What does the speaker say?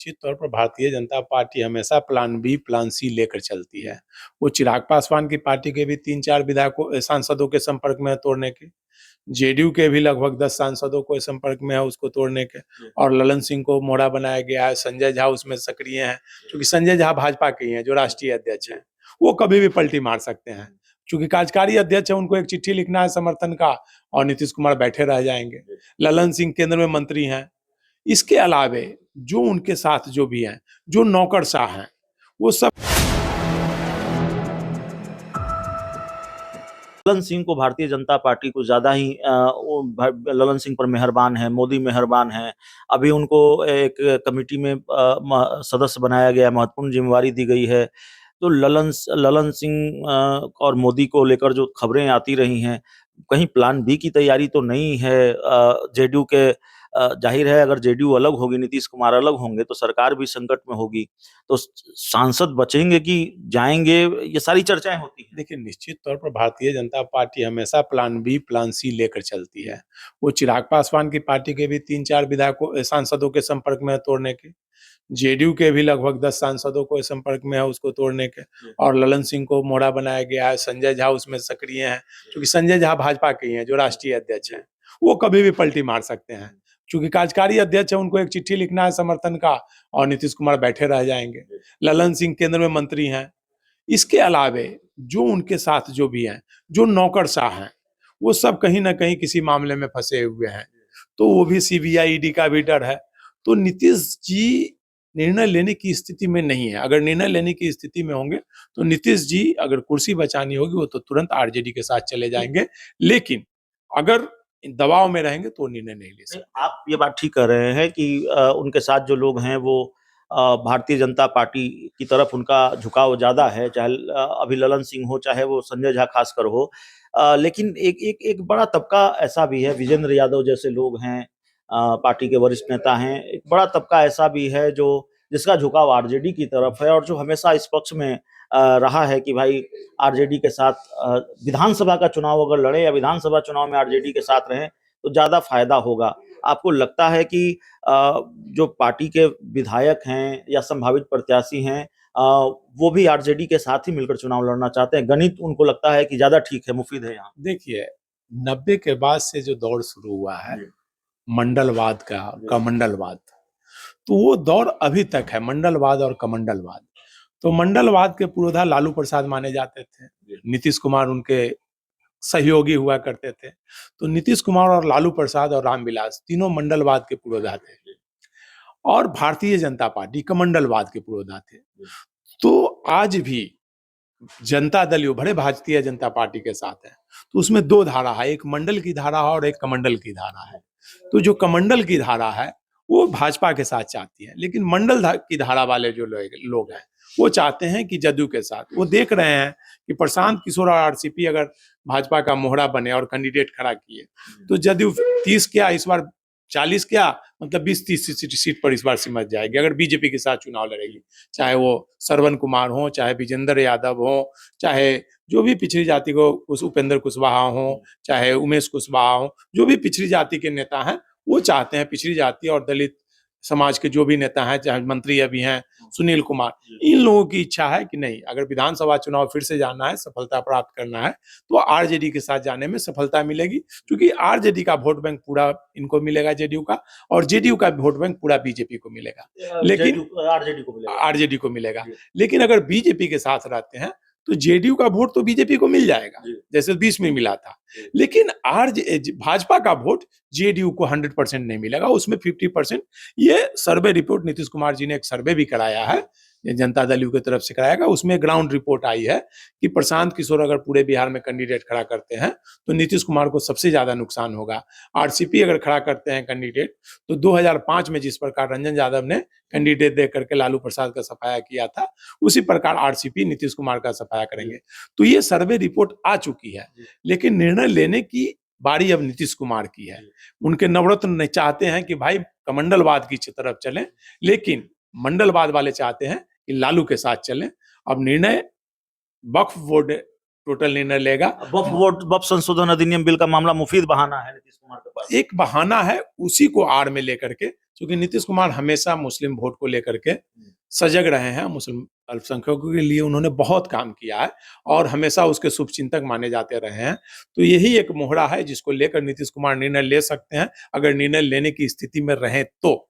निश्चित तौर पर भारतीय जनता पार्टी हमेशा प्लान बी, प्लान सी लेकर चलती है। वो चिराग पासवान की पार्टी के भी 3-4 विधायकों सांसदों के संपर्क में है तोड़ने के। जेडीयू के भी लगभग 10 सांसदों को संपर्क में है उसको तोड़ने के। और ललन सिंह को मोहरा बनाया गया है। संजय झा उसमें सक्रिय हैं, क्योंकि संजय झा भाजपा के ही हैं, जो राष्ट्रीय अध्यक्ष हैं। वो कभी भी पलटी मार सकते हैं। चूंकि कार्यकारी अध्यक्ष है, उनको एक चिट्ठी लिखना है समर्थन का, और नीतीश कुमार बैठे रह जाएंगे। ललन सिंह केंद्र में मंत्री हैं। इसके अलावे जो उनके साथ जो भी हैं, जो नौकरशाह हैं, वो सब ललन सिंह को भारतीय जनता पार्टी को ज्यादा ही ललन सिंह पर मेहरबान है, मोदी मेहरबान है। अभी उनको एक कमेटी में सदस्य बनाया गया, महत्वपूर्ण जिम्मेवारी दी गई है। तो ललन सिंह और मोदी को लेकर जो खबरें आती रही हैं, कहीं प्लान बी की तैयारी तो नहीं है जेडीयू के। जाहिर है अगर जेडीयू अलग होगी, नीतीश कुमार अलग होंगे, तो सरकार भी संकट में होगी। तो सांसद बचेंगे कि जाएंगे, ये सारी चर्चाएं होती हैं। देखिए, निश्चित तौर पर भारतीय जनता पार्टी हमेशा प्लान बी, प्लान सी लेकर चलती है। वो चिराग पासवान की पार्टी के भी 3-4 विधायकों सांसदों के संपर्क में है तोड़ने के। जेडीयू के भी लगभग 10 सांसदों को संपर्क में है उसको तोड़ने के। और ललन सिंह को मोहरा बनाया गया है। संजय झा उसमें सक्रिय हैं, क्योंकि संजय झा भाजपा के ही हैं, जो राष्ट्रीय अध्यक्ष हैं। वो कभी भी पलटी मार सकते हैं। चूंकि कार्यकारी अध्यक्ष है, उनको एक चिट्ठी लिखना है समर्थन का, और नीतीश कुमार बैठे रह जाएंगे। ललन सिंह केंद्र में मंत्री हैं। इसके अलावे जो उनके साथ जो भी हैं, जो नौकरशाह हैं, वो सब कहीं ना कहीं किसी मामले में फंसे हुए हैं। तो वो भी सीबीआई, ईडी का भी डर है। तो नीतीश जी निर्णय लेने की स्थिति में नहीं है। अगर निर्णय लेने की स्थिति में होंगे तो नीतीश जी, अगर कुर्सी बचानी होगी, वो तो तुरंत आरजेडी के साथ चले जाएंगे। लेकिन अगर दबाव में रहेंगे तो निर्णय नहीं ले सकते। आप ये बात ठीक कह रहे हैं कि उनके साथ जो लोग हैं वो भारतीय जनता पार्टी की तरफ उनका झुकाव ज्यादा है, चाहे अभी ललन सिंह हो, चाहे वो संजय झा खासकर हो। लेकिन एक बड़ा तबका ऐसा भी है, विजेंद्र यादव जैसे लोग हैं, पार्टी के वरिष्ठ नेता हैं। एक बड़ा तबका ऐसा भी है जो जिसका झुकाव आरजेडी की तरफ है, और जो हमेशा इस पक्ष में रहा है कि भाई आरजेडी के साथ विधानसभा का चुनाव अगर लड़े या विधानसभा चुनाव में आरजेडी के साथ रहें तो ज्यादा फायदा होगा। आपको लगता है कि जो पार्टी के विधायक हैं या संभावित प्रत्याशी हैं, वो भी आरजेडी के साथ ही मिलकर चुनाव लड़ना चाहते हैं? गणित उनको लगता है कि ज्यादा ठीक है, मुफीद है यहाँ? देखिए, 90 के बाद से जो दौर शुरू हुआ है मंडलवाद का, कमंडलवाद, तो वो दौर अभी तक है, मंडलवाद और कमंडलवाद। तो मंडलवाद के पुरोधा लालू प्रसाद माने जाते थे। नीतीश कुमार उनके सहयोगी हुआ करते थे। तो नीतीश कुमार और लालू प्रसाद और रामविलास तीनों मंडलवाद के पुरोधा थे, और भारतीय जनता पार्टी कमंडलवाद के पुरोधा थे। तो आज भी जनता दल भरे भारतीय जनता पार्टी के साथ है। तो उसमें 2 धारा है, एक मंडल की धारा है और एक कमंडल की धारा है। तो जो कमंडल की धारा है वो भाजपा के साथ चाहती है, लेकिन मंडल की धारा वाले जो लोग हैं वो चाहते हैं कि जदयू के साथ। वो देख रहे हैं कि प्रशांत किशोर और आरसीपी अगर भाजपा का मोहरा बने और कैंडिडेट खड़ा किए तो जदयू 30 क्या इस बार 40 क्या, मतलब 20-30 सीट पर इस बार सिमट जाएगी अगर बीजेपी के साथ चुनाव लड़ेगी। चाहे वो श्रवण कुमार हो, चाहे विजेंद्र यादव हो, चाहे जो भी पिछड़ी जाति को उपेंद्र कुशवाहा हो, चाहे उमेश कुशवाहा हो, जो भी पिछड़ी जाति के नेता हैं वो चाहते हैं, पिछड़ी जाति और दलित समाज के जो भी नेता हैं, चाहे मंत्री अभी हैं सुनील कुमार, इन लोगों की इच्छा है कि नहीं, अगर विधानसभा चुनाव फिर से जाना है, सफलता प्राप्त करना है, तो आरजेडी के साथ जाने में सफलता मिलेगी। क्योंकि आरजेडी का वोट बैंक पूरा इनको मिलेगा, जेडीयू का, और जेडीयू का वोट बैंक पूरा बीजेपी को मिलेगा, लेकिन आरजेडी को मिलेगा। लेकिन अगर बीजेपी के साथ रहते हैं तो जेडीयू का वोट तो बीजेपी को मिल जाएगा, जैसे 20 में मिला था। लेकिन भाजपा का वोट जेडीयू को 100% नहीं मिलेगा, उसमें 50%। ये सर्वे रिपोर्ट नीतीश कुमार जी ने एक सर्वे भी कराया है, जनता दल की तरफ से कराएगा। उसमें ग्राउंड रिपोर्ट आई है कि प्रशांत किशोर अगर पूरे बिहार में कैंडिडेट खड़ा करते हैं तो नीतीश कुमार को सबसे ज्यादा नुकसान होगा। आरसीपी अगर खड़ा करते हैं कैंडिडेट तो 2005 में जिस प्रकार रंजन यादव ने कैंडिडेट दे करके लालू प्रसाद का सफाया किया था, उसी प्रकार आरसीपी नीतीश कुमार का सफाया करेंगे। तो ये सर्वे रिपोर्ट आ चुकी है, लेकिन निर्णय लेने की बारी अब नीतीश कुमार की है। उनके नवरत्न चाहते हैं कि भाई कमंडलवाद की तरफ चलें, लेकिन मंडलवाद वाले चाहते हैं कि लालू के साथ चलें। अब निर्णय वक्फ बोर्ड टोटल निर्णय लेगा। वक्फ संशोधन अधिनियम बिल का मामला मुफीद बहाना है नीतीश कुमार के पास, एक बहाना है, उसी को आड़ में लेकर के क्योंकि नीतीश कुमार हमेशा मुस्लिम वोट को लेकर के सजग रहे हैं। मुस्लिम अल्पसंख्यकों के लिए उन्होंने बहुत काम किया है और हमेशा उसके शुभचिंतक माने जाते रहे हैं। तो यही एक मोहरा है जिसको लेकर नीतीश कुमार निर्णय ले सकते हैं, अगर निर्णय लेने की स्थिति में रहें तो।